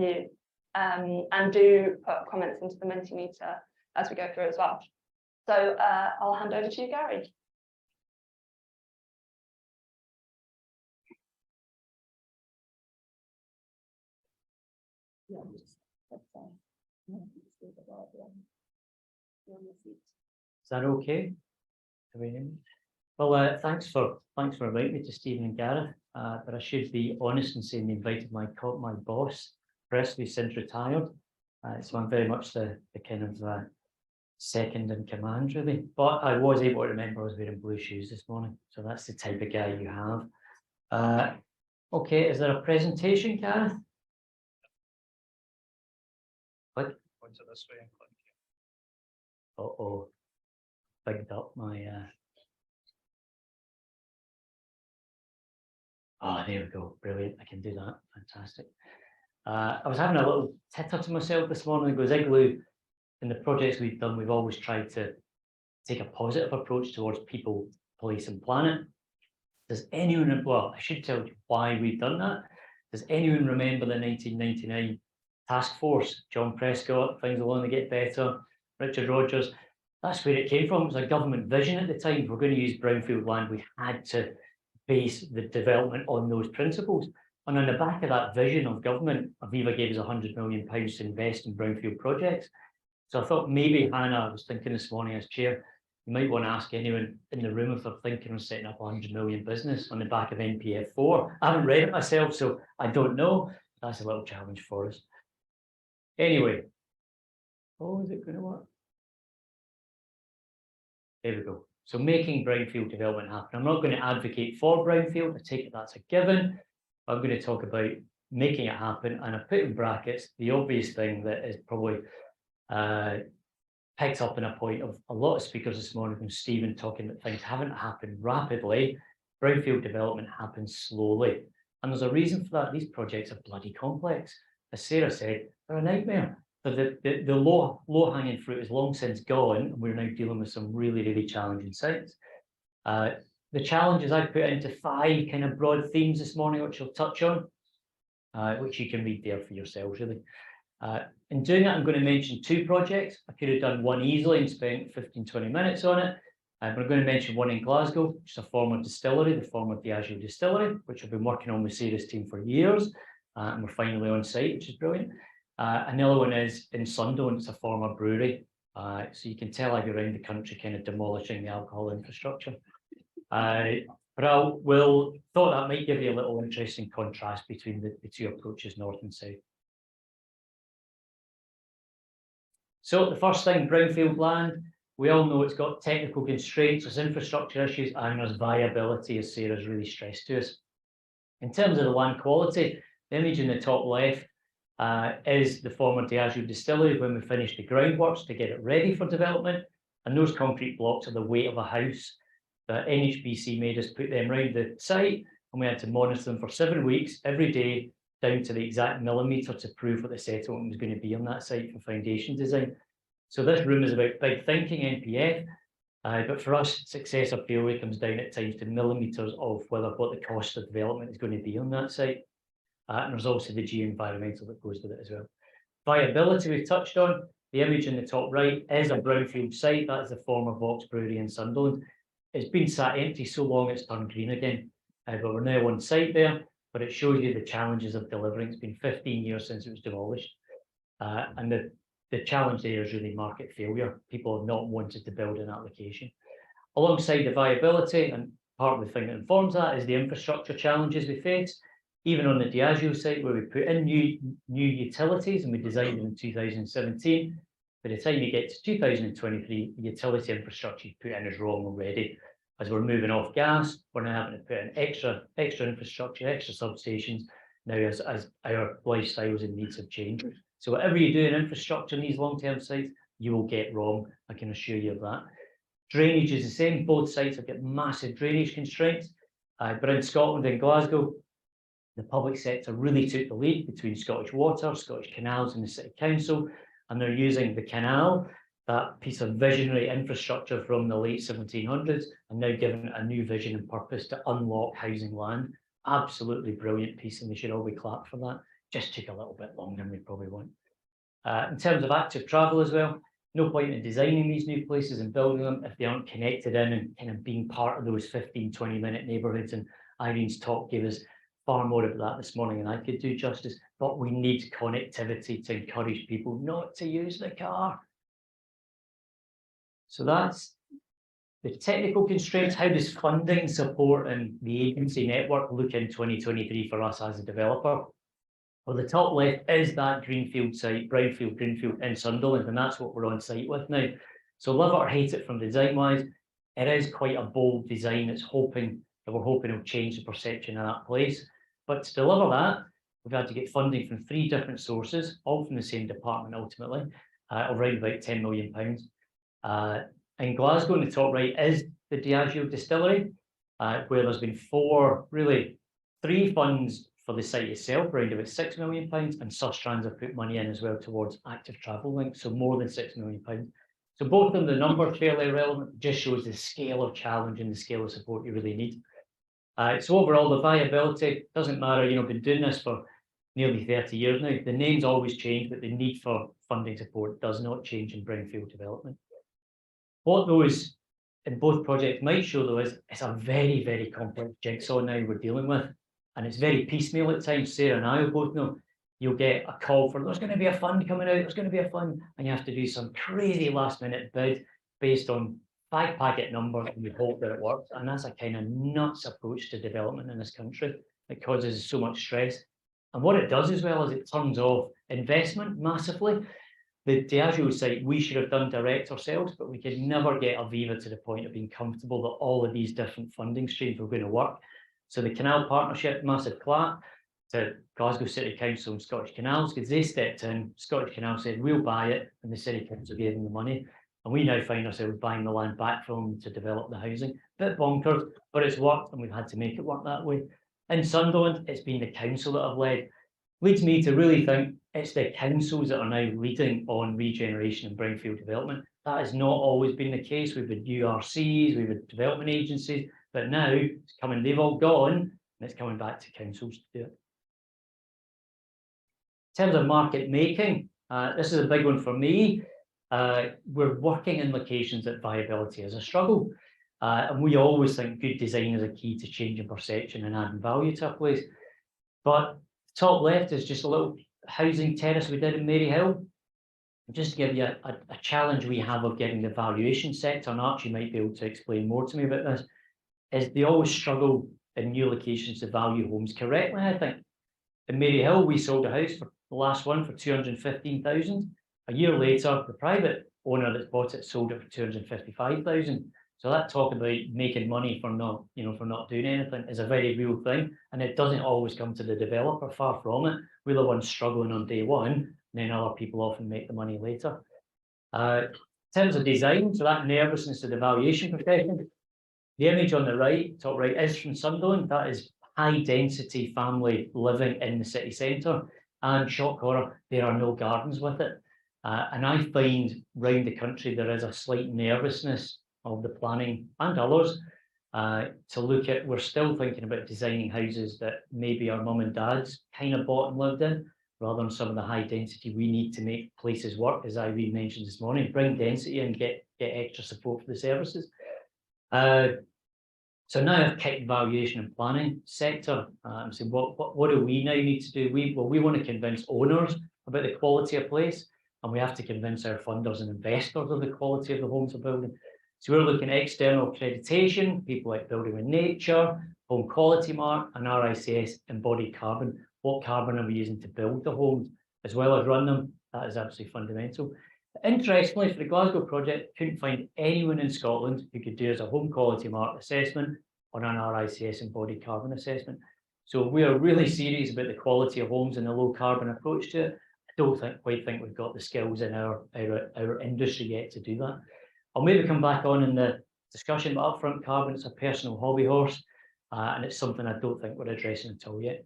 you, and do put comments into the Mentimeter as we go through as well. So I'll hand over to you, Gary. Is that okay? Well, thanks for inviting me to Stephen and Gareth. But I should be honest in saying they invited my boss, Presley, since retired. So I'm very much the kind of second in command, really. But I was able to remember I was wearing blue shoes this morning, so that's the type of guy you have. Okay, is there a presentation, Gareth? Click. Point it this way and click. Uh-oh, bigged up my. Oh, there we go. Brilliant. I can do that. Fantastic. I was having a little titter to myself this morning. Goes Igloo, in the projects we've done, we've always tried to take a positive approach towards people, police and planet. Does anyone, well, I should tell you why we've done that. Does anyone remember the 1999 task force? John Prescott, things will only get better. Richard Rogers. That's where it came from. It was a government vision at the time. If we're going to use brownfield land, we had to base the development on those principles. And on the back of that vision of government, Aviva gave us £100 million to invest in brownfield projects. So I thought maybe, Hannah, I was thinking this morning as chair, you might want to ask anyone in the room if they're thinking of setting up a £100 million business on the back of NPF4. I haven't read it myself, so I don't know. That's a little challenge for us. Anyway, oh, is it going to work? There we go. So making brownfield development happen. I'm not going to advocate for brownfield. I take it that's a given. I'm going to talk about making it happen, and I put in brackets the obvious thing that is probably picked up in a point of a lot of speakers this morning, from Stephen talking that things haven't happened rapidly. Brownfield development happens slowly, and there's a reason for that. These projects are bloody complex. As Sarah said, they're a nightmare. But the low-hanging fruit is long since gone, and we're now dealing with some really, really challenging sites. The challenges I've put into 5 kind of broad themes this morning, which I'll touch on, which you can read there for yourselves, really. In doing that, I'm going to mention 2 projects. I could have done one easily and spent 15-20 minutes on it. But I'm going to mention one in Glasgow, which is a former distillery, the former Diageo distillery, which I've been working on with Sarah's team for years. And we're finally on site, which is brilliant. Another one is in Sunderland. It's a former brewery. So you can tell I go around the country kind of demolishing the alcohol infrastructure. But I thought that might give you a little interesting contrast between the 2 approaches, north and south. So the first thing, brownfield land, we all know it's got technical constraints, there's infrastructure issues, and there's viability, as Sarah's really stressed to us. In terms of the land quality, the image in the top left is the former Diageo distillery when we finished the groundworks to get it ready for development. And those concrete blocks are the weight of a house. The NHBC made us put them around the site, and we had to monitor them for 7 weeks, every day, down to the exact millimetre to prove what the settlement was going to be on that site for foundation design. So this room is about big thinking, NPF, but for us, success or failure comes down at times to millimetres of what the cost of development is going to be on that site. And there's also the geo-environmental that goes with it as well. Viability we've touched on. The image in the top right is a brownfield site. That is the former Vox Brewery in Sunderland. It's been sat empty so long it's turned green again. But we're now on site there, but it shows you the challenges of delivering. It's been 15 years since it was demolished. And the challenge there is really market failure. People have not wanted to build in that location. Alongside the viability, and part of the thing that informs that is the infrastructure challenges we face. Even on the Diageo site, where we put in new utilities and we designed them in 2017, by the time you get to 2023, the utility infrastructure you put in is wrong already. As we're moving off gas, we're now having to put in extra infrastructure, extra substations, now as our lifestyles and needs have changed. So whatever you do in infrastructure in these long-term sites, you will get wrong, I can assure you of that. Drainage is the same. Both sites have got massive drainage constraints, but in Scotland and Glasgow, the public sector really took the lead between Scottish Water, Scottish Canals and the City Council, and they're using the canal, that piece of visionary infrastructure from the late 1700s, and now giving it a new vision and purpose to unlock housing land. Absolutely brilliant piece, and we should all be clapped for that. just took a little bit longer than we probably want. In terms of active travel as well, no point in designing these new places and building them if they aren't connected in and kind of being part of those 15-20-minute neighbourhoods. And Irene's talk gave us far more of that this morning than I could do justice. But we need connectivity to encourage people not to use the car. So that's the technical constraints. How does funding support and the agency network look in 2023 for us as a developer? Well, the top left is that greenfield site, Brownfield, Greenfield in Sunderland, and that's what we're on site with now. So love it or hate it from design-wise, it is quite a bold design. We're hoping it'll change the perception of that place. But to deliver that, we've had to get funding from 3 different sources, all from the same department ultimately, around about £10 million. In Glasgow, in the top right, is the Diageo distillery, where there's been 3 funds for the site itself, around about £6 million, and Sustrans have put money in as well towards active travel links, so more than £6 million. So both of them, the numbers fairly relevant, just shows the scale of challenge and the scale of support you really need. So overall, the viability doesn't matter. Been doing this for nearly 30 years now. The names always change, but the need for funding support does not change in brownfield development. What those in both projects might show, though, is it's a very, very complex jigsaw now we're dealing with. And it's very piecemeal at times. Sarah and I will both know you'll get a call for there's going to be a fund coming out, there's going to be a fund, and you have to do some crazy last minute bid based on 5 packet numbers, and we hope that it works. And that's a kind of nuts approach to development in this country. It causes so much stress. And what it does as well is it turns off investment massively. The Diageo site, we should have done direct ourselves, but we could never get Aviva to the point of being comfortable that all of these different funding streams were going to work. So the Canal Partnership, massive clap to Glasgow City Council and Scottish Canals, because they stepped in, Scottish Canal said, we'll buy it, and the City Council gave them the money. And we now find ourselves buying the land back from them to develop the housing. Bit bonkers, but it's worked, and we've had to make it work that way. In Sunderland, it's been the council that have led. Leads me to really think it's the councils that are now leading on regeneration and brownfield development. That has not always been the case. We've had URCs, we've had development agencies, but now it's coming, they've all gone, and it's coming back to councils to do it. In terms of market making, this is a big one for me. We're working in locations that viability is a struggle. And we always think good design is a key to changing perception and adding value to a place. But top left is just a little housing terrace we did in Maryhill. Just to give you a challenge we have of getting the valuation sector, and Archie might be able to explain more to me about this, is they always struggle in new locations to value homes correctly, I think. In Maryhill, we sold a house for the last one for 215,000. A year later, the private owner that's bought it sold it for 255,000. So that talk about making money for not doing anything is a very real thing, and it doesn't always come to the developer. Far from it. We're the ones struggling on day one, and then other people often make the money later. In terms of design, so that nervousness of the valuation profession. The image on the right, top right, is from Sunderland. That is high density family living in the city centre, and shock horror, there are no gardens with it. And I find round the country there is a slight nervousness of the planning and others to look at. We're still thinking about designing houses that maybe our mum and dads kind of bought and lived in, rather than some of the high density we need to make places work, as Irene mentioned this morning. Bring density and get extra support for the services. So now I've kicked the valuation and planning sector. So what do we now need to do? We want to convince owners about the quality of place, and we have to convince our funders and investors of the quality of the homes we're building. So we're looking at external accreditation, people like Building with Nature, Home Quality Mark, and RICS embodied carbon. What carbon are we using to build the homes, as well as run them? That is absolutely fundamental. Interestingly, for the Glasgow project, couldn't find anyone in Scotland who could do as a Home Quality Mark assessment or an RICS embodied carbon assessment. So we are really serious about the quality of homes and the low carbon approach to it. I don't quite think we've got the skills in our industry yet to do that. I'll maybe come back on in the discussion, but upfront carbon, it's a personal hobby horse, and it's something I don't think we're addressing at all yet.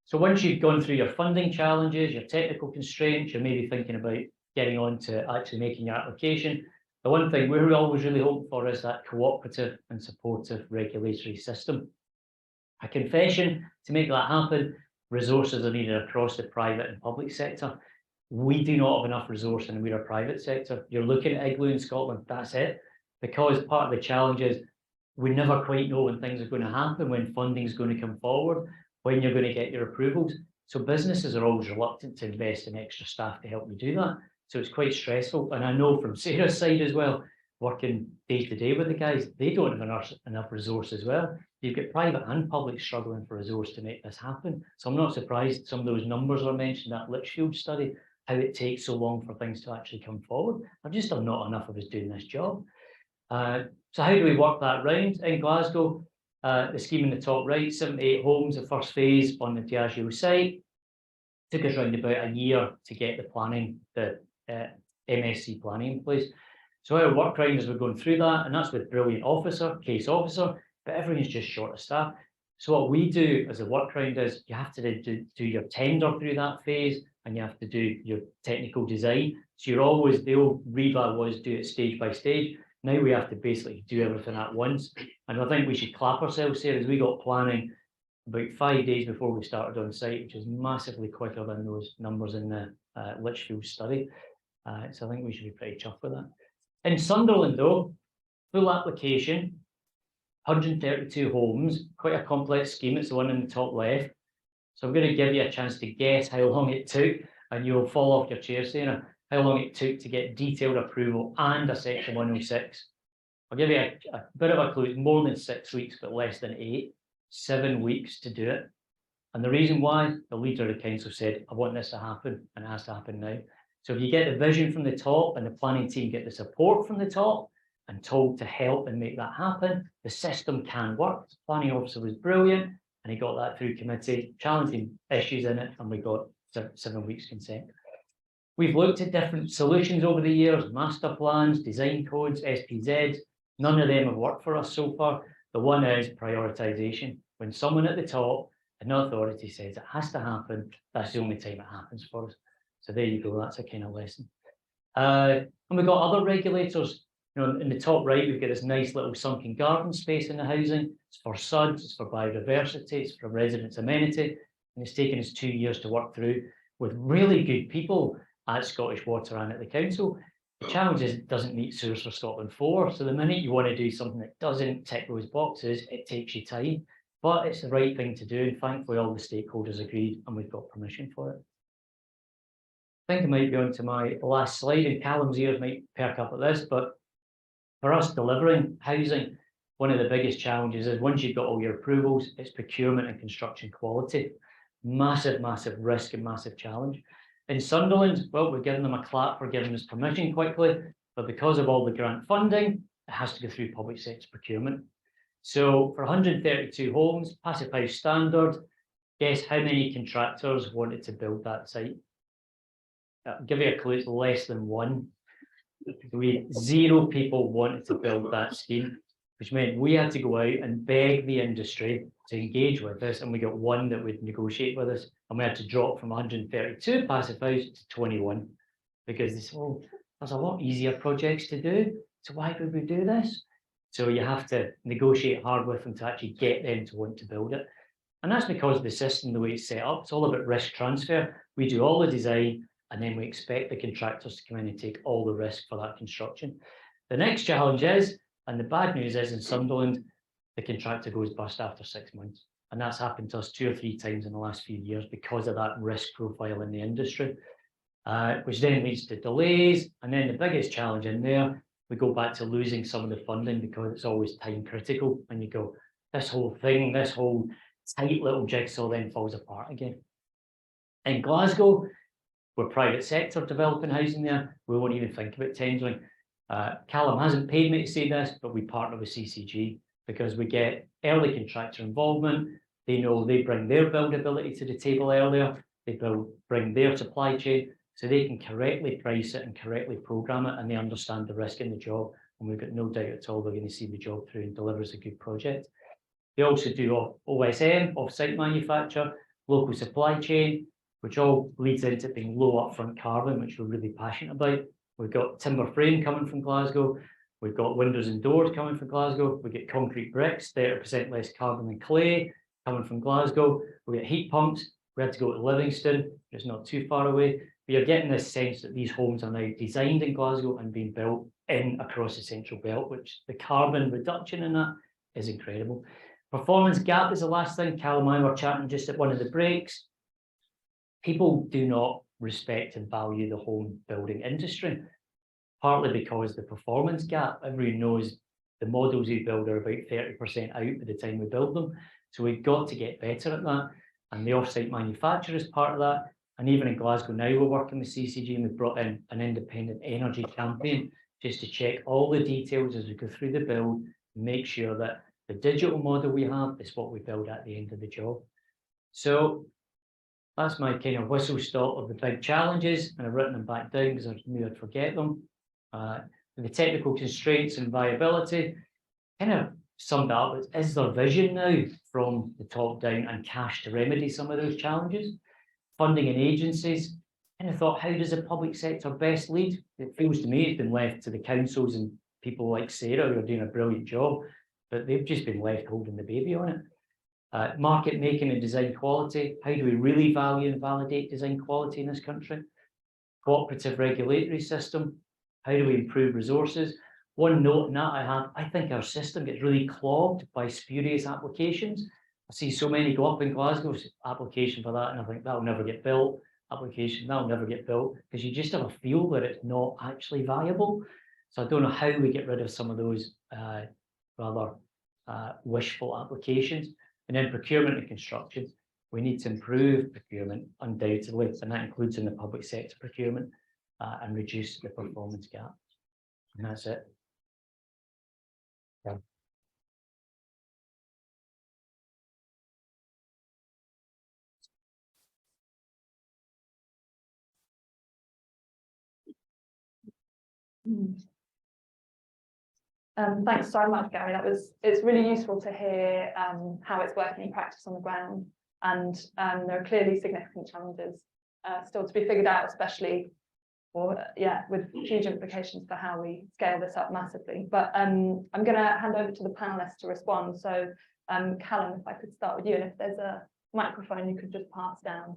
So once you've gone through your funding challenges, your technical constraints, you're maybe thinking about getting on to actually making your application. The one thing we're always really hoping for is that cooperative and supportive regulatory system. A confession, to make that happen, resources are needed across the private and public sector. We do not have enough resource and we're a private sector. You're looking at Igloo in Scotland, that's it. Because part of the challenge is we never quite know when things are going to happen, when funding is going to come forward, when you're going to get your approvals. So businesses are always reluctant to invest in extra staff to help you do that. So it's quite stressful. And I know from Sarah's side as well, working day to day with the guys, they don't have enough resource as well. You've got private and public struggling for resource to make this happen. So I'm not surprised some of those numbers are mentioned, that Litchfield study, how it takes so long for things to actually come forward. I've just done not enough of us doing this job. So how do we work that round? In Glasgow, the scheme in the top right, 78 homes, the first phase on the Diageo site. Took us around about a year to get the planning, the MSC planning in place. So our work round as we're going through that, and that's with brilliant case officer, but everyone's just short of staff. So what we do as a work round is you have to do your tender through that phase, and you have to do your technical design. So you're always, the old Reba was do it stage by stage. Now we have to basically do everything at once. And I think we should clap ourselves here as we got planning about 5 days before we started on site, which is massively quicker than those numbers in the Litchfield study. So I think we should be pretty chuffed with that. In Sunderland though, full application, 132 homes, quite a complex scheme. It's the one in the top left. So I'm going to give you a chance to guess how long it took, and you'll fall off your chair, Sarah, how long it took to get detailed approval and a Section 106. I'll give you a bit of a clue. It's more than 6 weeks, but less than 8, 7 weeks to do it. And the reason why, the leader of the council said, I want this to happen, and it has to happen now. So if you get the vision from the top and the planning team get the support from the top and told to help and make that happen, the system can work. The planning officer was brilliant, and he got that through committee, challenging issues in it, and we got 7 weeks consent. We've looked at different solutions over the years, master plans, design codes, SPZs. None of them have worked for us so far. The one is prioritisation. When someone at the top, an authority says it has to happen, that's the only time it happens for us. So there you go, that's a kind of lesson. And we've got other regulators. You know, in the top right, we've got this nice little sunken garden space in the housing. It's for SUDs, it's for biodiversity, it's for residents' amenity. And it's taken us 2 years to work through with really good people at Scottish Water and at the council. The challenge is it doesn't meet Sewers for Scotland 4. So the minute you want to do something that doesn't tick those boxes, it takes you time. But it's the right thing to do. And thankfully, all the stakeholders agreed and we've got permission for it. I think I might be on to my last slide, and Callum's ears might perk up at this, but for us delivering housing, one of the biggest challenges is once you've got all your approvals, it's procurement and construction quality. Massive, massive risk and massive challenge. In Sunderland, well, we're giving them a clap for giving us permission quickly, but because of all the grant funding, it has to go through public sector procurement. So for 132 homes, Passive House standard, guess how many contractors wanted to build that site? I'll give you a clue, it's less than 1. We had 0 people wanted to build that scheme, which meant we had to go out and beg the industry to engage with us, and we got 1 that would negotiate with us, and we had to drop from 132 Passive House to 21 because they said, well, there's a lot easier projects to do, so why would we do this? So you have to negotiate hard with them to actually get them to want to build it. And that's because the system, the way it's set up, it's all about risk transfer. We do all the design, and then we expect the contractors to come in and take all the risk for that construction. The next challenge is, and the bad news is in Sunderland, the contractor goes bust after 6 months. And that's happened to us 2 or 3 times in the last few years because of that risk profile in the industry, which then leads to delays. And then the biggest challenge in there, we go back to losing some of the funding because it's always time critical. And you go, this whole thing, this whole tight little jigsaw then falls apart again. In Glasgow, we're private sector developing housing there. We won't even think about tendering. Callum hasn't paid me to say this, but we partner with CCG because we get early contractor involvement. They know they bring their buildability to the table earlier. They bring their supply chain so they can correctly price it and correctly program it, and they understand the risk in the job. And we've got no doubt at all they're going to see the job through and deliver us a good project. They also do OSM, off-site manufacture, local supply chain, which all leads into being low upfront carbon, which we're really passionate about. We've got timber frame coming from Glasgow. We've got windows and doors coming from Glasgow. We get concrete bricks, 30% less carbon than clay. coming from Glasgow, we get heat pumps, we had to go to Livingston, it's not too far away. We are getting this sense that these homes are now designed in Glasgow and being built in across the central belt, which the carbon reduction in that is incredible. Performance gap is the last thing. Callum and I were chatting just at one of the breaks. People do not respect and value the home building industry, partly because the performance gap, everyone knows the models we build are about 30% out by the time we build them. So we've got to get better at that. And the off-site manufacturer is part of that. And even in Glasgow now, we're working with CCG and we've brought in an independent energy champion just to check all the details as we go through the build, make sure that the digital model we have is what we build at the end of the job. So that's my kind of whistle stop of the big challenges, and I've written them back down because I knew I'd forget them. The technical constraints and viability, kind of summed up, is there vision now from the top down and cash to remedy some of those challenges? Funding and agencies, kind of thought, how does the public sector best lead? It feels to me it's been left to the councils and people like Sarah who are doing a brilliant job, but they've just been left holding the baby on it. Market making and design quality, how do we really value and validate design quality in this country? Cooperative regulatory system, how do we improve resources? One note in that I think our system gets really clogged by spurious applications. I see so many go up in Glasgow, application for that, and I think that'll never get built, application, that'll never get built, because you just have a feel that it's not actually viable. So I don't know how we get rid of some of those rather wishful applications. And then procurement and construction, we need to improve procurement undoubtedly, and that includes in the public sector procurement, and reduce the performance gap. And that's it. Yeah. Thanks so much, Gary. It's really useful to hear how it's working in practice on the ground, and there are clearly significant challenges still to be figured out, especially with huge implications for how we scale this up massively. But I'm going to hand over to the panelists to respond. So Callum, if I could start with you, and if there's a microphone you could just pass down.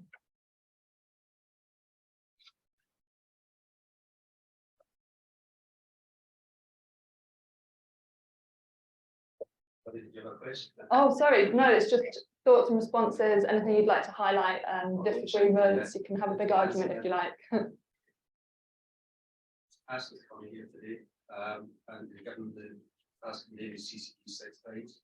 Did you have a question? Oh, sorry, no, it's just thoughts and responses, anything you'd like to highlight, disagreements, you can have a big argument if you like. Ask is coming here today, and given the task maybe CCP 6 times,